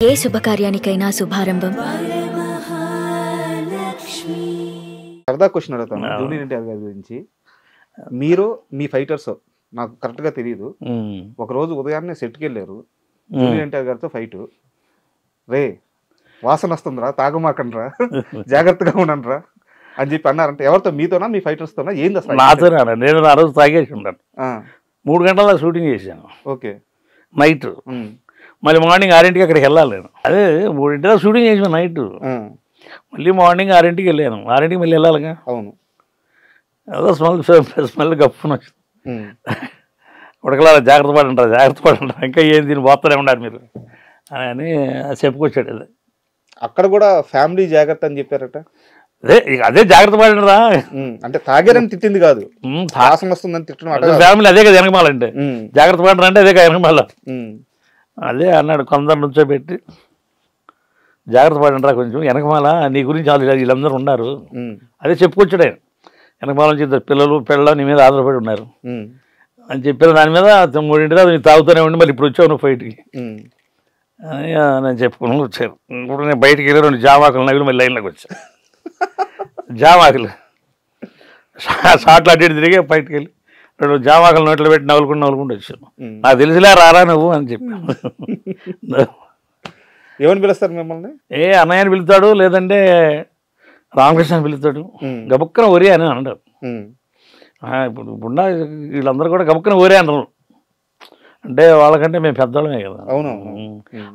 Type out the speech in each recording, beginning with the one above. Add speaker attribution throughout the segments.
Speaker 1: ఏ శుభకార్యానికైనా శుభారంభం.
Speaker 2: సరదా క్వశ్చన్ అడుగుతాను జూనియర్ ఎన్టీఆర్ గారి గురించి. మీరు మీ ఫైటర్స్ నాకు కరెక్ట్గా తెలియదు, ఒకరోజు ఉదయాన్నే సెట్కి వెళ్ళారు, జూనియర్ ఎన్టీఆర్ గారితో ఫైట్. రే వాసన వస్తుందిరా, తాగమాకండ్రా, జాగ్రత్తగా ఉండరా అని చెప్పి అన్నారంటే ఎవరితో, మీతోనా మీ ఫైటర్స్తోనా, ఏంది అసలు?
Speaker 3: నాతోనే. నేను ఆ రోజు తాగేసి ఉన్నాను. 3 గంటల షూటింగ్ చేశాను.
Speaker 2: ఓకే.
Speaker 3: నైట్ మళ్ళీ మార్నింగ్ 6ంటికి అక్కడికి వెళ్ళాలి నేను. అదే 3ంటిలో షూటింగ్ చేసాను నైట్. మళ్ళీ మార్నింగ్ 6ంటికి వెళ్ళాను. 6ంటికి మళ్ళీ వెళ్ళాలిగా.
Speaker 2: అవును.
Speaker 3: ఏదో స్మెల్ గప్పున వచ్చింది. ఉడకలా జాగ్రత్త పడంటారు ఇంకా ఏం దీన్ని పోతూనే ఉన్నారు మీరు అని చెప్పుకొచ్చాడు. అది
Speaker 2: అక్కడ కూడా ఫ్యామిలీ జాగ్రత్త అని చెప్పారట.
Speaker 3: అదే జాగ్రత్త పడినరా
Speaker 2: అంటే తాగారని తిట్టింది కాదు, వాసన వస్తుందని తిట్టడం.
Speaker 3: ఫ్యామిలీ అదే కదా వెనకమాలంటే. జాగ్రత్త పడరా అంటే అదే కదా వెనకమాల. అదే అన్నాడు, కొందరు నుంచో పెట్టి జాగ్రత్త పడండిరా కొంచెం వెనకమాల, నీ గురించి వీళ్ళందరూ ఉన్నారు. అదే చెప్పుకొచ్చాడు ఆయన. వెనకమాల నుంచి పిల్లలు నీ మీద ఆధారపడి ఉన్నారు అని చెప్పిన దాని మీద 3ంటిదా నువ్వు తాగుతూనే ఉండి మళ్ళీ ఇప్పుడు వచ్చావు నువ్వు ఫైట్కి అని నేను చెప్పుకుని వచ్చాను. ఇప్పుడు నేను బయటికి వెళ్ళి 2 జామాకులు నవ్వులు మళ్ళీ లైన్లోకి వచ్చా. జామాకులు షాట్లు అడ్డు తిరిగి బయటికి వెళ్ళి 2 జామాకులు నోట్లో పెట్టి నవ్వులుకుంటూ వచ్చాను. నాకు తెలిసిలే రారా నువ్వు అని చెప్పాను.
Speaker 2: ఏమని పిలుస్తారు మిమ్మల్ని?
Speaker 3: అన్నయ్యని పిలుతాడు, లేదంటే రామకృష్ణ పిలుతాడు. గబుక్కన ఒరే అని అంటారు. ఇప్పుడు వీళ్ళందరూ కూడా గబుక్కన ఒరే అంటారు. అంటే వాళ్ళకంటే మేము పెద్దవాళ్ళమే కదా.
Speaker 2: అవును.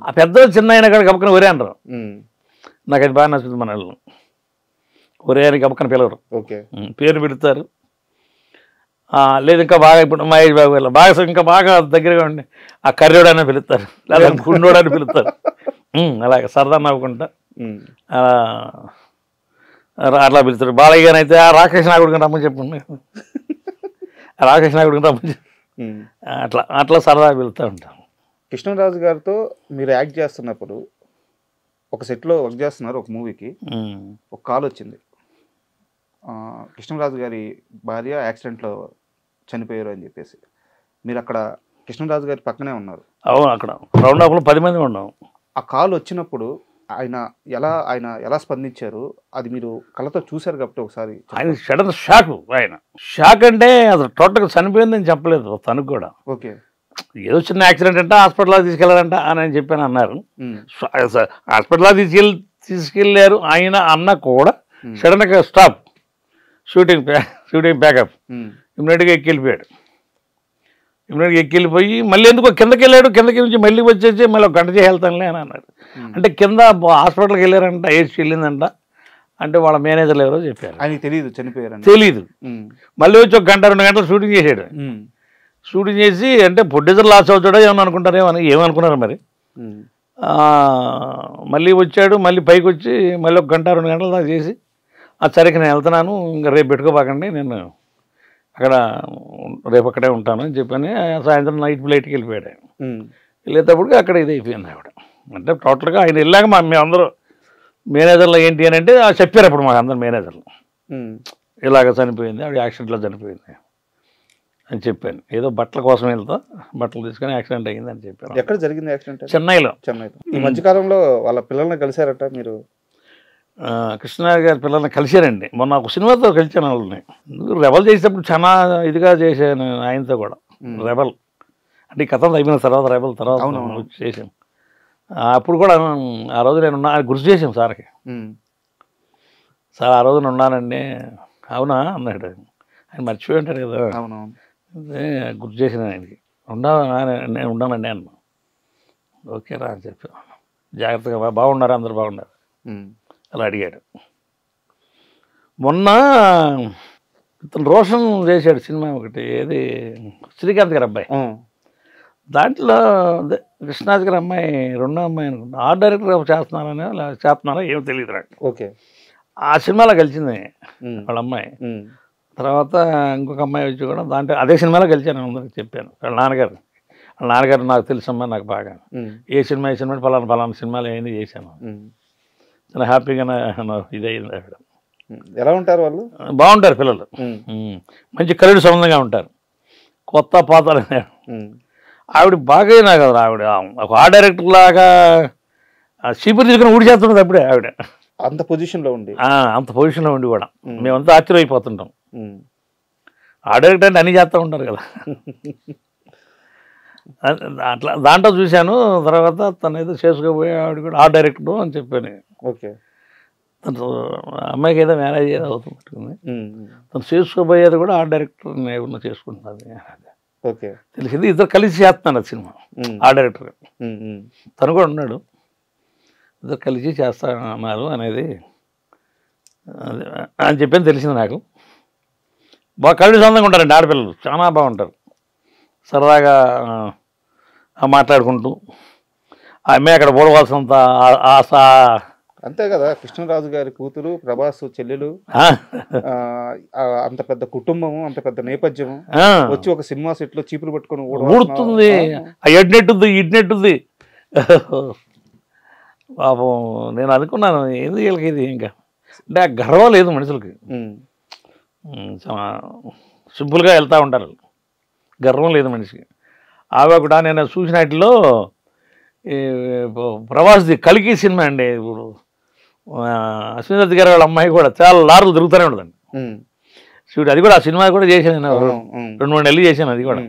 Speaker 3: ఆ పెద్దలు చిన్న అయినా కూడా గబుక్కన ఒరే అంటారు. నాకు అది బాగా నచ్చుతుంది. మన వాళ్ళు ఒరే అని గబుక్కన పిలవరు, పేరు పిలుస్తారు. లేదు ఇంకా బాగా ఇప్పుడు మహేష్ బాబు వెళ్ళ బాగా ఇంకా బాగా దగ్గరగా ఉండి ఆ కర్రోడని పిలుస్తారు, లేదా గుండోడని పిలుస్తారు. అలాగే సరదా నవ్వుకుంటా అట్లా పిలుస్తారు. బాలయ్య గారు అయితే రాకేష్ నాయుడు గారు రమ్మని చెప్పండి, రాకేష్ నాయుడు గారు రమ్మని చెప్పి అట్లా సరదా పిలుస్తూ ఉంటాం.
Speaker 2: కృష్ణరాజు గారితో మీరు యాక్ట్ చేస్తున్నప్పుడు ఒక సెట్లో వర్క్ చేస్తున్నారు, ఒక మూవీకి ఒక కాల్ వచ్చింది. కృష్ణరాజు గారి భార్య యాక్సిడెంట్లో చనిపోయారు అని చెప్పేసి. మీరు అక్కడ కృష్ణరాజు గారి పక్కనే ఉన్నారు.
Speaker 3: అవును, అక్కడ రౌండ్ అప్లో 10 మంది ఉన్నాం.
Speaker 2: ఆ కాల్ వచ్చినప్పుడు ఆయన ఎలా స్పందించారు అది మీరు కళ్ళతో చూశారు కాబట్టి ఒకసారి.
Speaker 3: ఆయన సడన్ షాక్ అంటే అసలు టోటల్గా చనిపోయిందని చెప్పలేదు తనకు కూడా.
Speaker 2: ఓకే.
Speaker 3: ఏదో చిన్న యాక్సిడెంట్ అంటే హాస్పిటల్లో తీసుకెళ్ళారంట అని చెప్పాను అన్నారు. హాస్పిటల్లో తీసుకెళ్ళారు ఆయన అన్న కూడా సడన్గా స్టాప్, షూటింగ్ బ్యాకప్, ఇమ్మీడియట్గా ఎక్కిపోయాడు. ఇమ్మీడియట్గా ఎక్కిపోయి మళ్ళీ ఎందుకో కిందకి వెళ్ళాడు. కిందకి నుంచి మళ్ళీ వచ్చేసి మళ్ళీ 1 గంట చేసి వెళ్తానులే అని అన్నాడు. అంటే కింద హాస్పిటల్కి వెళ్ళారంట, ఏసి వెళ్ళిందంట. అంటే వాళ్ళ మేనేజర్లు ఎవరో చెప్పారు, ఆయనకి తెలియదు చనిపోయారు, తెలీదు. మళ్ళీ వచ్చి 1 గంట 2 గంటలు షూటింగ్ చేశాడు. షూటింగ్ చేసి అంటే ప్రొడ్యూసర్ లాస్ అవుతాడో ఏమనుకున్నారు మరి. మళ్ళీ వచ్చాడు, మళ్ళీ పైకి వచ్చి మళ్ళీ 1 గంట 2 గంటలు దాకా చేసి సరికి నేను వెళ్తున్నాను, ఇంకా రేపు పెట్టుకోబాకండి, నేను అక్కడ రేపు అక్కడే ఉంటాను అని చెప్పని సాయంత్రం నైట్ ఫ్లైట్కి వెళ్ళిపోయాడు. ఆయన వెళ్ళేటప్పటికి అక్కడ ఇది అయిపోయింది ఆవిడ. అంటే టోటల్గా ఆయన వెళ్ళాక మేమందరూ మేనేజర్లు ఏంటి అని అంటే చెప్పారు అప్పుడు మాకు అందరు మేనేజర్లు ఇలాగ చనిపోయింది, ఆవిడ యాక్సిడెంట్లో చనిపోయింది అని చెప్పాను. ఏదో బట్టల కోసం వెళ్తా బట్టలు తీసుకొని యాక్సిడెంట్ అయ్యింది అని చెప్పాను.
Speaker 2: ఎక్కడ జరిగింది యాక్సిడెంట్?
Speaker 3: చెన్నైలో.
Speaker 2: ఈ మధ్యకాలంలో వాళ్ళ పిల్లల్ని కలిశారట మీరు?
Speaker 3: కృష్ణరాజు గారి పిల్లల్ని కలిశారండి. మొన్న ఒక సినిమాతో కలిసాను వాళ్ళని. రెబల్ చేసేటప్పుడు చాలా ఇదిగా చేశాను ఆయనతో కూడా. రెబల్ అంటే ఈ కథలు అయిపోయిన తర్వాత రెబల్ తర్వాత చేశాను. అప్పుడు కూడా ఆ రోజు నేను గుర్తు చేశాను సార్కి. సార్ ఆ రోజు నేను ఉన్నానండి. అవునా అన్నాడు. ఆయన మర్చిపోయి ఉంటాడు కదా. గుర్తు చేశాను ఆయనకి. నేను ఉన్నానండి అన్న. ఓకేరా అని చెప్పాను. జాగ్రత్తగా బాగున్నారు, అందరు బాగున్నారు అలా అడిగాడు. మొన్న ఇతను రోషన్ చేశాడు సినిమా ఒకటి, ఏది శ్రీకాంత్ గారి అబ్బాయి. దాంట్లో అదే కృష్ణరాజు గారి అమ్మాయి 2వ అమ్మాయి అనుకుంటా. ఆర్ట్ డైరెక్టర్ చేస్తున్నారా ఏమో తెలియదు నాకు.
Speaker 2: ఓకే.
Speaker 3: ఆ సినిమాలో కలిసింది వాళ్ళ అమ్మాయి. తర్వాత ఇంకొక అమ్మాయి వచ్చి కూడా దాంట్లో అదే సినిమాలో కలిసాను. అందరికి చెప్పాను. వాళ్ళ నాన్నగారు నాకు తెలుసమ్మా, నాకు బాగా ఏ సినిమా పలానా సినిమాలు ఏమైంది చేశాను. చాలా హ్యాపీగా ఇదయింది. ఆవిడ
Speaker 2: ఎలా ఉంటారు వాళ్ళు?
Speaker 3: బాగుంటారు పిల్లలు, మంచి కరుడు సంబంధంగా ఉంటారు. కొత్త పాత్రలు ఆవిడ బాగా కదా. ఆవిడ ఒక ఆర్ట్ డైరెక్టర్ లాగా చీపురు తీసుకుని ఊడి చేస్తున్నది అప్పుడే ఆవిడ.
Speaker 2: అంత పొజిషన్లో ఉండి
Speaker 3: అంత పొజిషన్లో ఉండి కూడా మేమంతా ఆశ్చర్యపోతుంటాం. ఆ డైరెక్టర్ అంటే అన్నీ చేస్తూ ఉంటారు కదా. అట్లా దాంట్లో చూశాను. తర్వాత తను ఏదో చేసుకోబోయే ఆవిడ కూడా ఆ డైరెక్టర్ అని చెప్పాను.
Speaker 2: ఓకే.
Speaker 3: తను అమ్మాయికి ఏదో మ్యారేజ్ ఏదో అవుతుంది, తను చేసుకోబోయేది కూడా ఆ డైరెక్టర్ ఏమన్నా చేసుకుంటున్నది
Speaker 2: ఓకే
Speaker 3: తెలిసింది. ఇద్దరు కలిసి చేస్తున్నాను సినిమా. ఆ డైరెక్టర్ తను కూడా ఉన్నాడు, ఇద్దరు కలిసి చేస్తున్నారు అనేది అని చెప్పని తెలిసింది నాకు. బాగా కళ్ళు సొంతంగా ఉంటారండి ఆడపిల్లలు, చాలా బాగుంటారు. సరదాగా మాట్లాడుకుంటూ ఆ అమ్మాయి అక్కడ పోవలసినంత ఆశ.
Speaker 2: అంతే కదా, కృష్ణరాజు గారి కూతురు, ప్రభాస్ చెల్లెలు, అంత పెద్ద కుటుంబము, అంత పెద్ద నేపథ్యము, వచ్చి ఒక సినిమా సెట్ లో చీపులు పట్టుకొని
Speaker 3: ఊడుతుంది. ఎడ్నెట్టుంది ఇడ్నెట్టుంది. పాపం నేను అనుకున్నాను ఏంది వీళ్ళకి ఇది, ఇంకా అంటే ఆ గర్వం లేదు మనుషులకి. చాలా సింపుల్గా వెళ్తూ ఉంటారు, గర్వం లేదు మనిషికి. ఆమె కూడా నేను చూసిన వాటిలో ప్రభాస్ది కల్కి సినిమా అండి. ఇప్పుడు అశ్విని గారి వాళ్ళ అమ్మాయి కూడా చాలా లారులు తిరుగుతూనే ఉండదండి చూడు. అది కూడా ఆ సినిమా కూడా చేశాను నేను, 2-3 నెలలు చేశాను. అది కూడా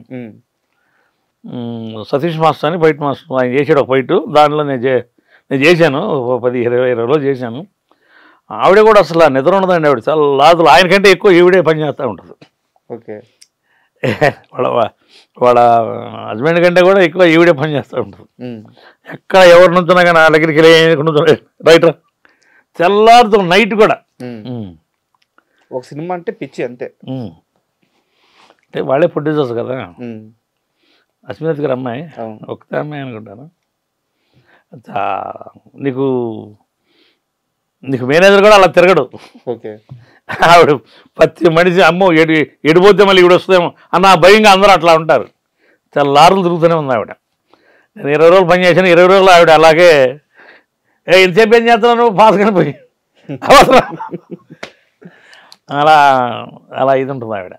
Speaker 3: సతీష్ మాస్టర్ అని ఫైట్ మాస్టర్ ఆయన చేసాడు ఒక ఫైట్, దాంట్లో నేను చేశాను 10-20 రోజులు చేశాను. ఆవిడ కూడా అసలు నిద్ర ఉండదండి, ఆవిడ చాలా లాదులు. ఆయనకంటే ఎక్కువ ఈవిడే పని చేస్తూ ఉంటుంది.
Speaker 2: ఓకే.
Speaker 3: వాళ్ళ హస్బెండ్ కంటే కూడా ఎక్కువ ఈవిడే పని చేస్తూ ఉంటుంది. ఎక్కడ ఎవరి నుంచున్నా కానీ ఆ దగ్గరికి రైటర్ తెల్లారుతో నైట్ కూడా.
Speaker 2: ఒక సినిమా అంటే పిచ్చి అంతే.
Speaker 3: అంటే వాళ్ళే ప్రొడ్యూసర్స్ కదా. అశ్విని గారి అమ్మాయి ఒకటే అమ్మాయి అనుకుంటాను. నీకు మేనేజర్ కూడా అలా తిరగడు.
Speaker 2: ఓకే.
Speaker 3: ఆవిడ ప్రతి మనిషి అమ్మో ఎడిపోతే మళ్ళీ ఈవిడ వస్తుందేమో అన్న భయంగా అందరూ అట్లా ఉంటారు. చాలా లారులు తిరుగుతూనే ఉంది ఆవిడ. నేను 20 రోజులు పని చేశాను, 20 రోజులు ఆవిడ అలాగే ఎంతసేపు ఏం చేస్తున్నాను ఫాస్ట్గానే పోయి అలా ఇది ఉంటుంది ఆవిడ.